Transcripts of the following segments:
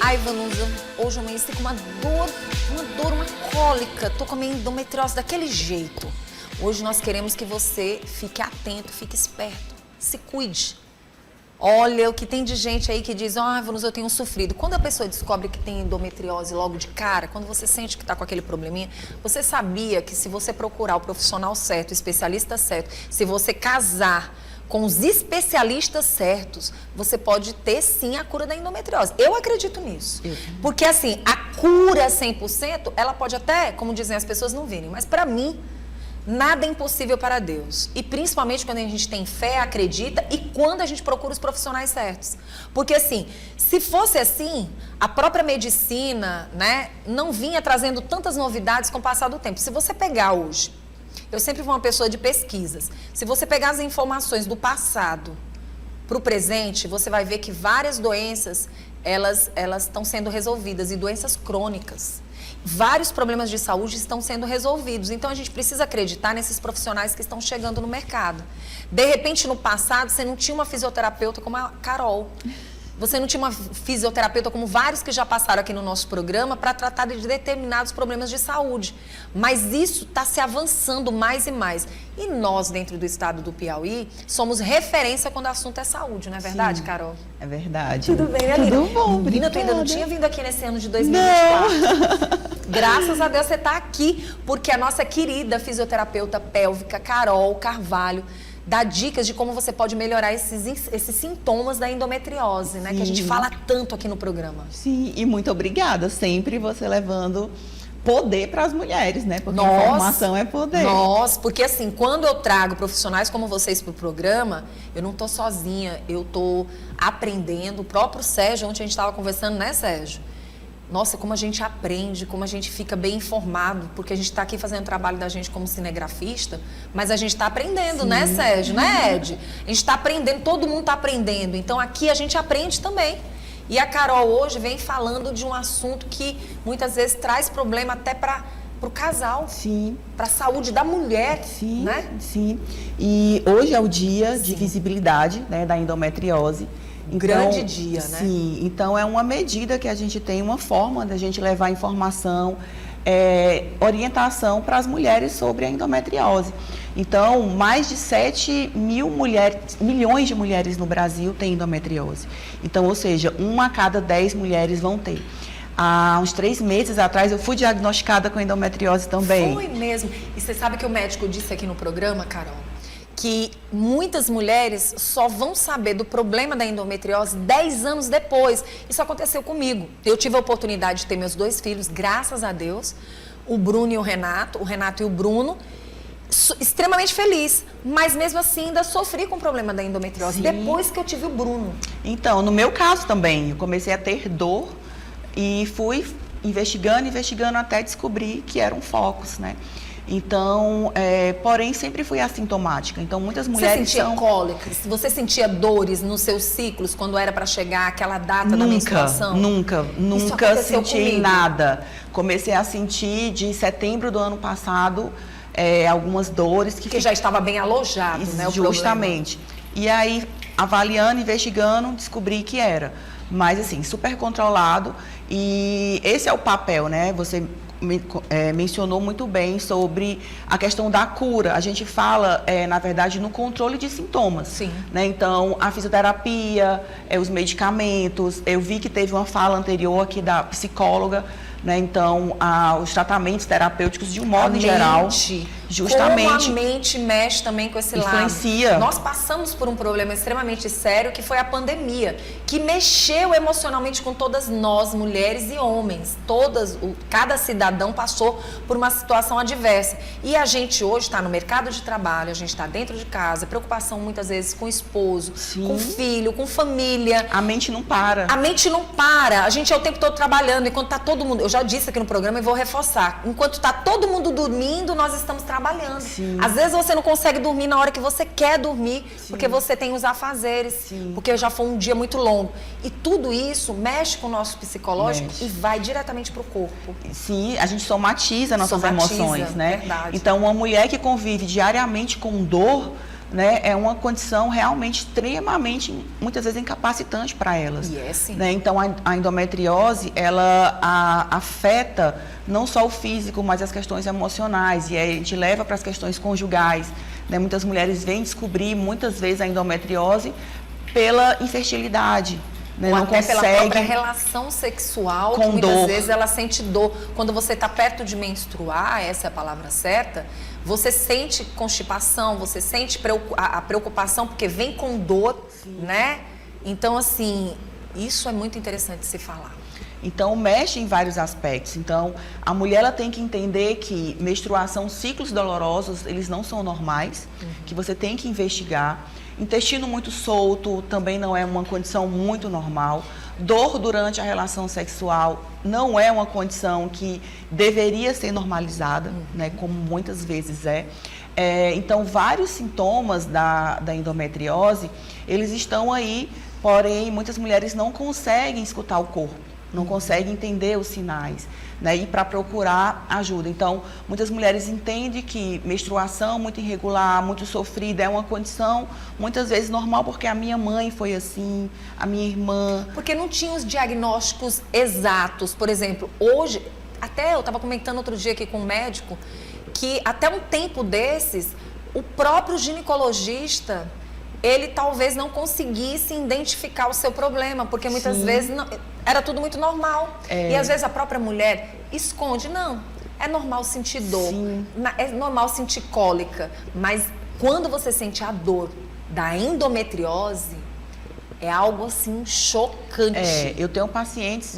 Ai, Vanusa, hoje eu amanheci com uma dor, uma cólica. Tô com a minha endometriose daquele jeito. Hoje nós queremos que você fique atento, fique esperto, se cuide. Olha, o que tem de gente aí que diz, Vanusa, eu tenho sofrido. Quando a pessoa descobre que tem endometriose logo de cara, quando você sente que tá com aquele probleminha, você sabia que se você procurar o profissional certo, o especialista certo, se você casar com os especialistas certos, você pode ter sim a cura da endometriose. Eu acredito nisso. Porque assim, a cura 100%, ela pode até, como dizem as pessoas, não virem. Mas para mim, nada é impossível para Deus. E principalmente quando a gente tem fé, acredita e quando a gente procura os profissionais certos. Porque assim, se fosse assim, a própria medicina, né, não vinha trazendo tantas novidades com o passar do tempo. Se você pegar hoje, eu sempre fui uma pessoa de pesquisas. Se você pegar as informações do passado para o presente, você vai ver que várias doenças, elas estão sendo resolvidas, e doenças crônicas. Vários problemas de saúde estão sendo resolvidos. Então, a gente precisa acreditar nesses profissionais que estão chegando no mercado. De repente, no passado, você não tinha uma fisioterapeuta como a Carol. Você não tinha uma fisioterapeuta como vários que já passaram aqui no nosso programa para tratar de determinados problemas de saúde. Mas isso está se avançando mais e mais. E nós, dentro do estado do Piauí, somos referência quando o assunto é saúde, não é verdade, Sim, Carol? É verdade. Tudo bem, né, Lina? Tudo bom, Lina, tu ainda não tinha vindo aqui nesse ano de 2024. Não. Graças a Deus você está aqui, porque a nossa querida fisioterapeuta pélvica, Carol Carvalho, dá dicas de como você pode melhorar esses sintomas da endometriose, né? Sim. Que a gente fala tanto aqui no programa. Sim, e muito obrigada. Sempre você levando poder para as mulheres, né? Porque informação é poder. Nossa, porque assim, quando eu trago profissionais como vocês para o programa, eu não tô sozinha, eu tô aprendendo. O próprio Sérgio, ontem a gente estava conversando, né, Sérgio? Nossa, como a gente aprende, como a gente fica bem informado, porque a gente está aqui fazendo o trabalho da gente como cinegrafista, mas a gente está aprendendo, sim, né, Sérgio? Né, Ed? A gente está aprendendo, todo mundo está aprendendo. Então, aqui a gente aprende também. E a Carol hoje vem falando de um assunto que muitas vezes traz problema até para o casal, sim, para a saúde da mulher, sim, né? Sim. E hoje é o dia, sim, de visibilidade, né, da endometriose. Então, grande dia, né? Sim, então é uma medida que a gente tem, uma forma da gente levar informação, orientação para as mulheres sobre a endometriose. Então, mais de 7 milhões de mulheres no Brasil têm endometriose. Então, ou seja, 1 a cada 10 mulheres vão ter. Há uns 3 meses atrás eu fui diagnosticada com endometriose também. Foi mesmo. E você sabe que o médico disse aqui no programa, Carol, que muitas mulheres só vão saber do problema da endometriose 10 anos depois. Isso aconteceu comigo. Eu tive a oportunidade de ter meus 2 filhos, graças a Deus, o Bruno e o Renato e o Bruno, extremamente feliz, mas mesmo assim ainda sofri com o problema da endometriose, sim, depois que eu tive o Bruno. Então, no meu caso também, eu comecei a ter dor e fui investigando até descobrir que eram focos, né? Então, porém, sempre fui assintomática. Então, muitas mulheres Você sentia cólicas? Você sentia dores nos seus ciclos quando era para chegar aquela data da menstruação? Nunca senti nada. Comecei a sentir de setembro do ano passado algumas dores. Porque já estava bem alojado, né? Justamente. E aí, avaliando, investigando, descobri que era. Mas, assim, super controlado. E esse é o papel, né? Você mencionou muito bem sobre a questão da cura. A gente fala, na verdade, no controle de sintomas. Sim. Né? Então, a fisioterapia, os medicamentos. Eu vi que teve uma fala anterior aqui da psicóloga, né? Então, os tratamentos terapêuticos de um modo geral, justamente. Como a mente mexe também com esse influencia. Lado. Nós passamos por um problema extremamente sério, que foi a pandemia, que mexeu emocionalmente com todas nós, mulheres e homens. Cada cidadão passou por uma situação adversa. E a gente hoje está no mercado de trabalho, a gente está dentro de casa, preocupação muitas vezes com o esposo, sim, com o filho, com família. A mente não para. A mente não para. A gente é o tempo todo trabalhando, enquanto está todo mundo... Eu já disse aqui no programa e vou reforçar. Enquanto está todo mundo dormindo, nós estamos trabalhando. Sim. Às vezes você não consegue dormir na hora que você quer dormir, sim, porque você tem os afazeres, sim, porque já foi um dia muito longo. E tudo isso mexe com o nosso psicológico e vai diretamente para o corpo. Sim, a gente somatiza nossas emoções, né? Verdade. Então, uma mulher que convive diariamente com dor, né, é uma condição realmente extremamente, muitas vezes, incapacitante para elas. Né? Então, a endometriose, ela afeta não só o físico, mas as questões emocionais, e aí a gente leva para as questões conjugais. Né? Muitas mulheres vêm descobrir, muitas vezes, a endometriose pela infertilidade. Né? Ou não até consegue, pela própria relação sexual, que muitas vezes ela sente dor. Quando você está perto de menstruar, essa é a palavra certa, você sente constipação, você sente a preocupação, porque vem com dor, né? Então, assim, isso é muito interessante de se falar. Então, mexe em vários aspectos. Então, a mulher ela tem que entender que menstruação, ciclos dolorosos, eles não são normais, que você tem que investigar. Intestino muito solto também não é uma condição muito normal. Dor durante a relação sexual não é uma condição que deveria ser normalizada, né, como muitas vezes é. Então, vários sintomas da endometriose, eles estão aí, porém, muitas mulheres não conseguem escutar o corpo, não conseguem entender os sinais, né, e para procurar ajuda. Então, muitas mulheres entendem que menstruação muito irregular, muito sofrida, é uma condição muitas vezes normal, porque a minha mãe foi assim, a minha irmã. Porque não tinha os diagnósticos exatos. Por exemplo, hoje, até eu estava comentando outro dia aqui com um médico, que até um tempo desses, o próprio ginecologista, ele talvez não conseguisse identificar o seu problema, porque muitas vezes era tudo muito normal. E às vezes a própria mulher esconde, não, é normal sentir dor, é normal sentir cólica, mas quando você sente a dor da endometriose, é algo assim chocante. Eu tenho pacientes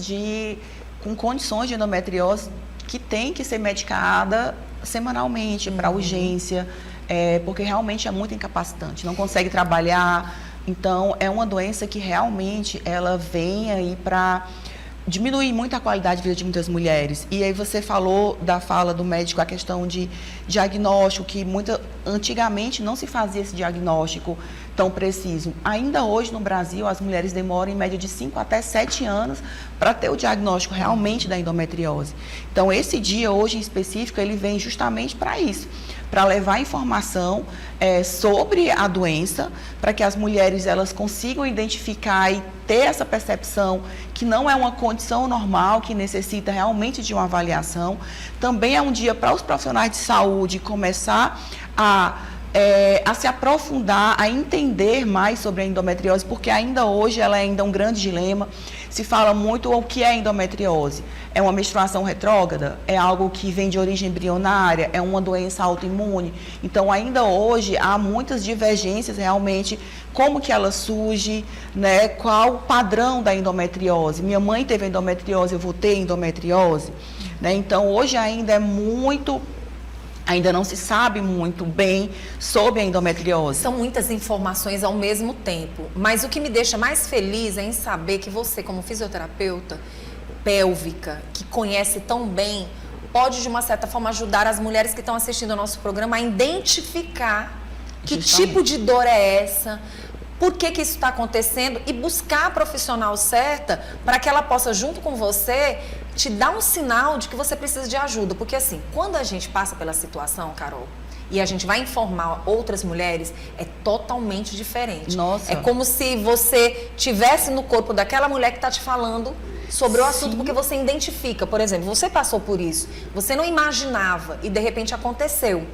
com condições de endometriose que tem que ser medicada semanalmente para urgência, porque realmente é muito incapacitante, não consegue trabalhar. Então, é uma doença que realmente ela vem aí para diminuir muito a qualidade de vida de muitas mulheres. E aí você falou da fala do médico, a questão de diagnóstico, que antigamente não se fazia esse diagnóstico tão preciso. Ainda hoje no Brasil, as mulheres demoram em média de 5 até 7 anos para ter o diagnóstico realmente da endometriose. Então, esse dia, hoje em específico, ele vem justamente para isso, para levar informação sobre a doença, para que as mulheres elas consigam identificar e ter essa percepção que não é uma condição normal, que necessita realmente de uma avaliação. Também é um dia para os profissionais de saúde começar a se aprofundar, a entender mais sobre a endometriose, porque ainda hoje ela é ainda um grande dilema. Se fala muito o que é endometriose. É uma menstruação retrógrada? É algo que vem de origem embrionária? É uma doença autoimune? Então, ainda hoje, há muitas divergências realmente, como que ela surge, né? Qual o padrão da endometriose? Minha mãe teve endometriose, eu vou ter endometriose? Né? Então, hoje ainda não se sabe muito bem sobre a endometriose. São muitas informações ao mesmo tempo, mas o que me deixa mais feliz é em saber que você, como fisioterapeuta pélvica, que conhece tão bem, pode, de uma certa forma, ajudar as mulheres que estão assistindo ao nosso programa a identificar que tipo de dor é essa, por que isso está acontecendo e buscar a profissional certa para que ela possa, junto com você, te dar um sinal de que você precisa de ajuda. Porque assim, quando a gente passa pela situação, Carol, e a gente vai informar outras mulheres, é totalmente diferente. Nossa. É como se você tivesse no corpo daquela mulher que está te falando sobre o assunto, porque você identifica. Por exemplo, você passou por isso, você não imaginava e de repente aconteceu.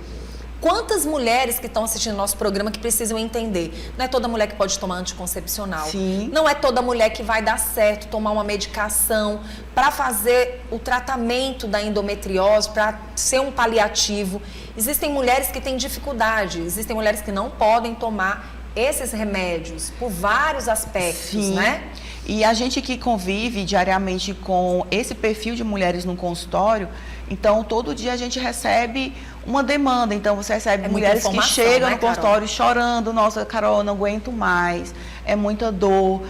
Quantas mulheres que estão assistindo nosso programa que precisam entender? Não é toda mulher que pode tomar anticoncepcional. Sim. Não é toda mulher que vai dar certo tomar uma medicação para fazer o tratamento da endometriose, para ser um paliativo. Existem mulheres que têm dificuldade, existem mulheres que não podem tomar esses remédios por vários aspectos, né? E a gente que convive diariamente com esse perfil de mulheres no consultório, então todo dia a gente recebe uma demanda. Então você recebe mulheres que chegam no consultório chorando: nossa, Carol, eu não aguento mais, é muita dor.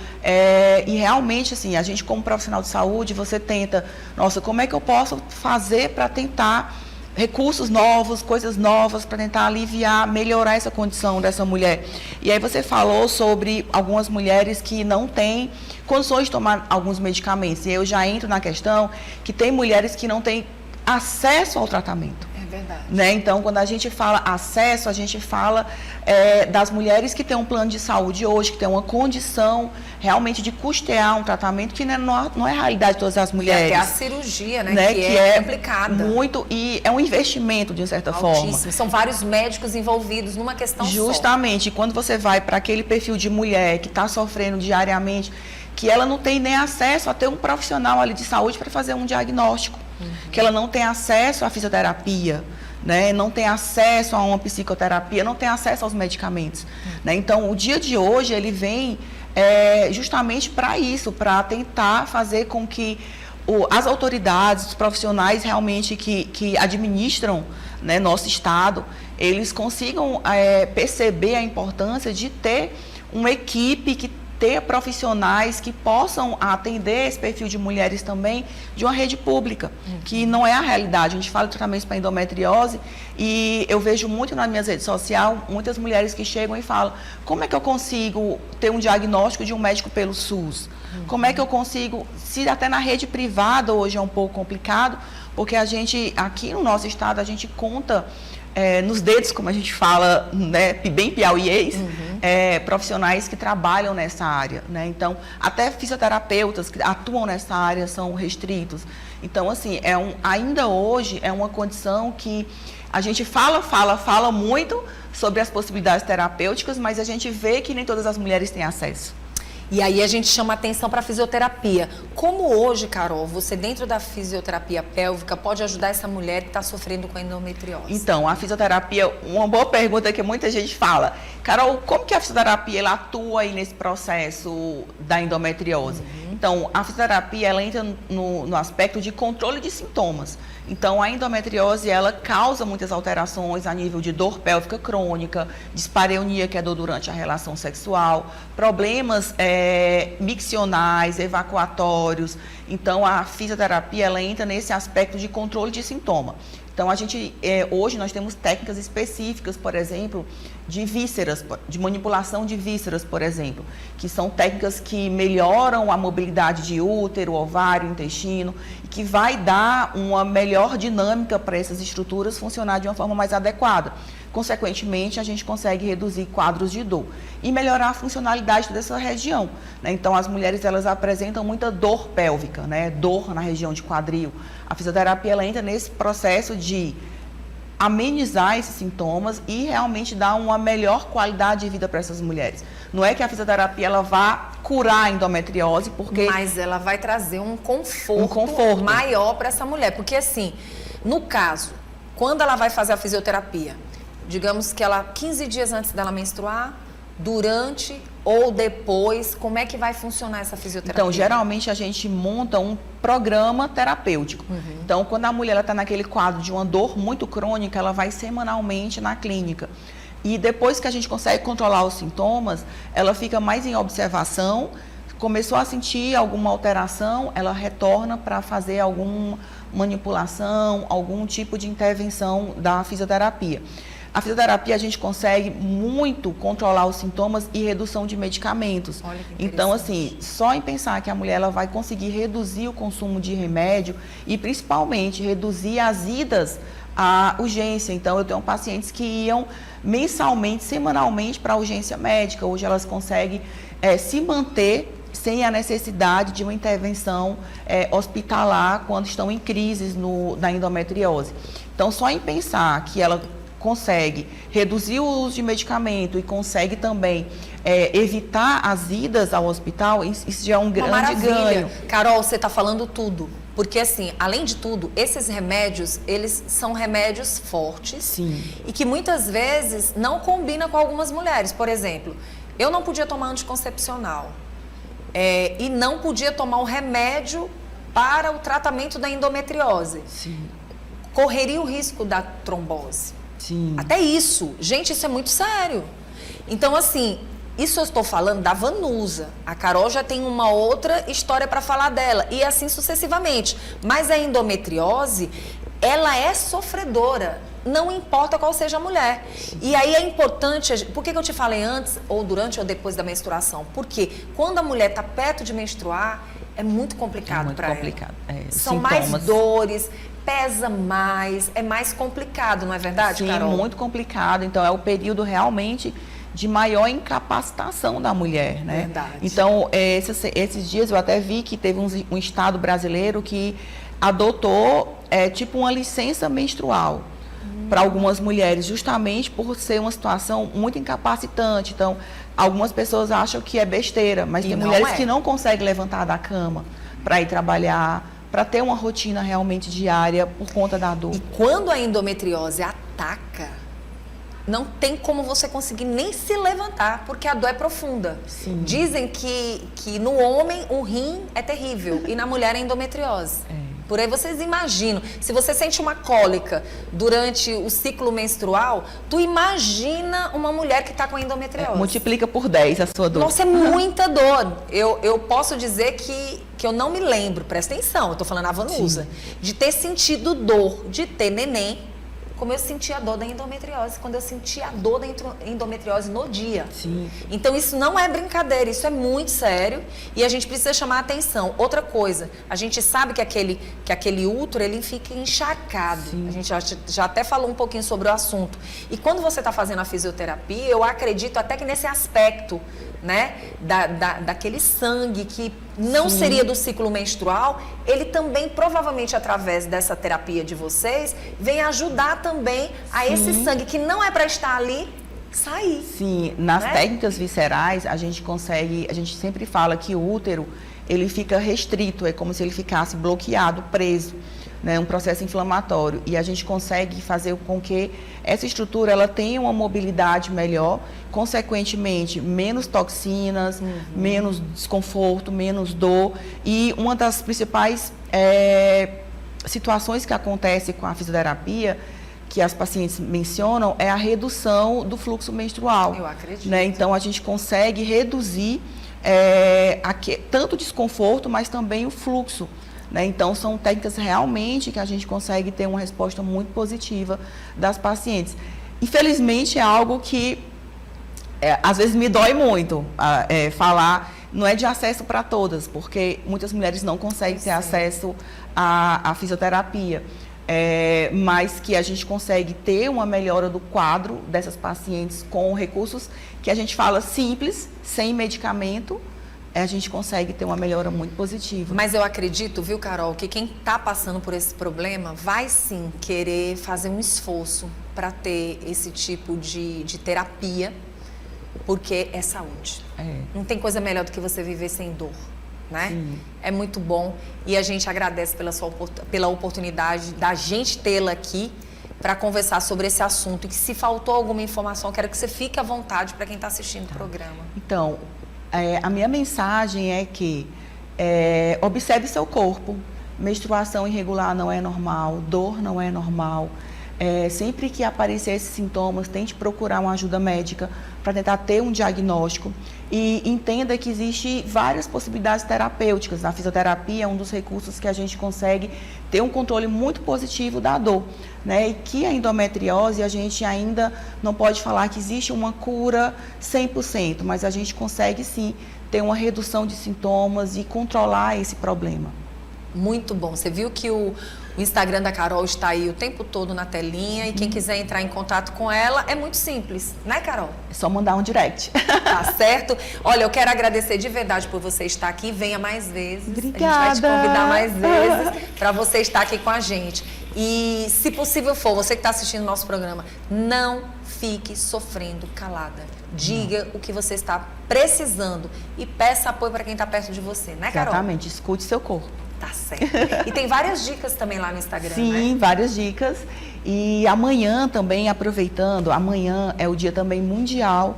E realmente, assim, a gente como profissional de saúde, você tenta, nossa, como é que eu posso fazer para tentar recursos novos, coisas novas, para tentar aliviar, melhorar essa condição dessa mulher. E aí você falou sobre algumas mulheres que não têm condições de tomar alguns medicamentos. E eu já entro na questão que tem mulheres que não têm acesso ao tratamento. Verdade. Né? Então, quando a gente fala acesso, a gente fala das mulheres que têm um plano de saúde hoje, que têm uma condição realmente de custear um tratamento que não é a realidade de todas as mulheres. E até a cirurgia, né? Que é complicada. Muito, e é um investimento, de certa forma. São vários médicos envolvidos numa questão Justamente. só. Quando você vai para aquele perfil de mulher que está sofrendo diariamente, que ela não tem nem acesso a ter um profissional ali de saúde para fazer um diagnóstico, que ela não tem acesso à fisioterapia, né? Não tem acesso a uma psicoterapia, não tem acesso aos medicamentos. Né? Então, o dia de hoje, ele vem justamente para isso, para tentar fazer com que as autoridades, os profissionais realmente que administram, né, nosso Estado, eles consigam perceber a importância de ter uma equipe que ter profissionais que possam atender esse perfil de mulheres também de uma rede pública, que não é a realidade. A gente fala de tratamentos para endometriose e eu vejo muito nas minhas redes sociais, muitas mulheres que chegam e falam: como é que eu consigo ter um diagnóstico de um médico pelo SUS? Como é que eu consigo, se até na rede privada hoje é um pouco complicado, porque a gente, aqui no nosso estado, a gente conta nos dedos, como a gente fala, né, bem piauiês, profissionais que trabalham nessa área, né? Então, até fisioterapeutas que atuam nessa área são restritos. Então, assim, ainda hoje é uma condição que a gente fala muito sobre as possibilidades terapêuticas, mas a gente vê que nem todas as mulheres têm acesso. E aí a gente chama atenção para a fisioterapia. Como hoje, Carol, você dentro da fisioterapia pélvica pode ajudar essa mulher que está sofrendo com endometriose? Então, a fisioterapia, uma boa pergunta que muita gente fala: Carol, como que a fisioterapia ela atua aí nesse processo da endometriose? Então, a fisioterapia ela entra no aspecto de controle de sintomas. Então, a endometriose, ela causa muitas alterações a nível de dor pélvica crônica, dispareunia, que é dor durante a relação sexual, problemas miccionais, evacuatórios. Então, a fisioterapia, ela entra nesse aspecto de controle de sintoma. Então, hoje nós temos técnicas específicas, por exemplo, de vísceras, de manipulação de vísceras, por exemplo, que são técnicas que melhoram a mobilidade de útero, ovário, intestino, e que vai dar uma melhor dinâmica para essas estruturas funcionar de uma forma mais adequada. Consequentemente, a gente consegue reduzir quadros de dor e melhorar a funcionalidade dessa região, né? Então, as mulheres elas apresentam muita dor pélvica, né? Dor na região de quadril. A fisioterapia ela entra nesse processo de amenizar esses sintomas e realmente dar uma melhor qualidade de vida para essas mulheres. Não é que a fisioterapia ela vá curar a endometriose, porque... Mas ela vai trazer um conforto maior para essa mulher. Porque assim, no caso, quando ela vai fazer a fisioterapia, digamos que ela, 15 dias antes dela menstruar, durante ou depois, como é que vai funcionar essa fisioterapia? Então, geralmente a gente monta um programa terapêutico. Então, quando a mulher está naquele quadro de uma dor muito crônica, ela vai semanalmente na clínica. E depois que a gente consegue controlar os sintomas, ela fica mais em observação, começou a sentir alguma alteração, ela retorna para fazer alguma manipulação, algum tipo de intervenção da fisioterapia. A fisioterapia a gente consegue muito controlar os sintomas e redução de medicamentos. Olha que então, assim, só em pensar que a mulher ela vai conseguir reduzir o consumo de remédio e principalmente reduzir as idas à urgência. Então, eu tenho pacientes que iam mensalmente, semanalmente para a urgência médica. Hoje elas conseguem se manter sem a necessidade de uma intervenção hospitalar quando estão em crises da endometriose. Então, só em pensar que ela consegue reduzir o uso de medicamento e consegue também evitar as idas ao hospital, isso já é um grande ganho. Carol, você está falando tudo. Porque, assim, além de tudo, esses remédios, eles são remédios fortes. Sim. E que muitas vezes não combinam com algumas mulheres. Por exemplo, eu não podia tomar anticoncepcional e não podia tomar o remédio para o tratamento da endometriose. Sim. Correria o risco da trombose. Sim. Até isso. Gente, isso é muito sério. Então, assim, isso eu estou falando da Vanusa. A Carol já tem uma outra história para falar dela. E assim sucessivamente. Mas a endometriose, ela é sofredora. Não importa qual seja a mulher. E aí é importante... Por que eu te falei antes, ou durante ou depois da menstruação? Porque quando a mulher está perto de menstruar, é muito complicado para ela. É muito complicado. São mais dores, pesa mais, é mais complicado, não é verdade, Sim, Carol? muito complicado. Então, é o período realmente de maior incapacitação da mulher, né? Verdade. Então, esses dias eu até vi que teve um estado brasileiro que adotou tipo uma licença menstrual para algumas mulheres, justamente por ser uma situação muito incapacitante. Então, algumas pessoas acham que é besteira, mas tem mulheres que não conseguem levantar da cama para ir trabalhar, para ter uma rotina realmente diária por conta da dor. E quando a endometriose ataca, não tem como você conseguir nem se levantar, porque a dor é profunda. Sim. Dizem que no homem o rim é terrível e na mulher a endometriose. Por aí vocês imaginam, se você sente uma cólica durante o ciclo menstrual, tu imagina uma mulher que está com endometriose. Multiplica por 10 a sua dor. Nossa, é muita dor. Eu posso dizer que eu não me lembro, presta atenção, eu tô falando a Vanusa, de ter sentido dor de ter neném, como eu senti a dor da endometriose, quando eu senti a dor da endometriose no dia. Sim. Então isso não é brincadeira, isso é muito sério e a gente precisa chamar a atenção. Outra coisa, a gente sabe que aquele útero, ele fica encharcado. Sim. A gente já até falou um pouquinho sobre o assunto. E quando você está fazendo a fisioterapia, eu acredito até que nesse aspecto, né, daquele sangue que não Sim. seria do ciclo menstrual, ele também, provavelmente através dessa terapia de vocês, vem ajudar também a Sim. esse sangue que não é para estar ali, sair. Sim, nas né? técnicas viscerais, a gente sempre fala que o útero, ele fica restrito, é como se ele ficasse bloqueado, preso, né, um processo inflamatório. E a gente consegue fazer com que essa estrutura ela tenha uma mobilidade melhor, consequentemente, menos toxinas, menos desconforto, menos dor. E uma das principais situações que acontece com a fisioterapia, que as pacientes mencionam, é a redução do fluxo menstrual. Eu acredito. Né? Então, a gente consegue reduzir tanto o desconforto, mas também o fluxo. Né? Então, são técnicas realmente que a gente consegue ter uma resposta muito positiva das pacientes. Infelizmente, é algo que às vezes me dói muito falar, não é de acesso para todas, porque muitas mulheres não conseguem ter acesso à fisioterapia. Mas que a gente consegue ter uma melhora do quadro dessas pacientes com recursos que a gente fala simples, sem medicamento, a gente consegue ter uma melhora muito positiva. Mas eu acredito, viu, Carol, que quem está passando por esse problema vai sim querer fazer um esforço para ter esse tipo de terapia, porque é saúde. Não tem coisa melhor do que você viver sem dor, né? Sim. É muito bom e a gente agradece pela oportunidade da gente tê-la aqui para conversar sobre esse assunto. E que se faltou alguma informação, quero que você fique à vontade para quem está assistindo o programa. Então, a minha mensagem é que observe seu corpo. Menstruação irregular não é normal, dor não é normal. Sempre que aparecer esses sintomas, tente procurar uma ajuda médica para tentar ter um diagnóstico e entenda que existem várias possibilidades terapêuticas. A fisioterapia é um dos recursos que a gente consegue ter um controle muito positivo da dor, né? E que a endometriose, a gente ainda não pode falar que existe uma cura 100%, mas a gente consegue sim ter uma redução de sintomas e controlar esse problema. Muito bom. Você viu que o Instagram da Carol está aí o tempo todo na telinha e quem quiser entrar em contato com ela é muito simples, né, Carol? É só mandar um direct. Tá certo? Olha, eu quero agradecer de verdade por você estar aqui. Venha mais vezes. Obrigada. A gente vai te convidar mais vezes para você estar aqui com a gente. E, se possível for, você que está assistindo o nosso programa, não fique sofrendo calada. Diga o que você está precisando e peça apoio para quem está perto de você, né, Carol? Exatamente, escute seu corpo. Tá certo. E tem várias dicas também lá no Instagram, Sim, né? várias dicas. E amanhã também, aproveitando, amanhã é o dia também mundial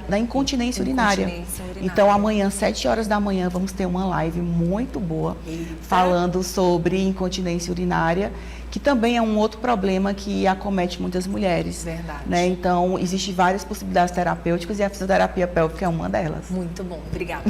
da incontinência urinária. Então, amanhã, 7 horas da manhã, vamos ter uma live muito boa falando sobre incontinência urinária, que também é um outro problema que acomete muitas mulheres. Verdade. Né? Então, existem várias possibilidades terapêuticas e a fisioterapia pélvica é uma delas. Muito bom. Obrigada.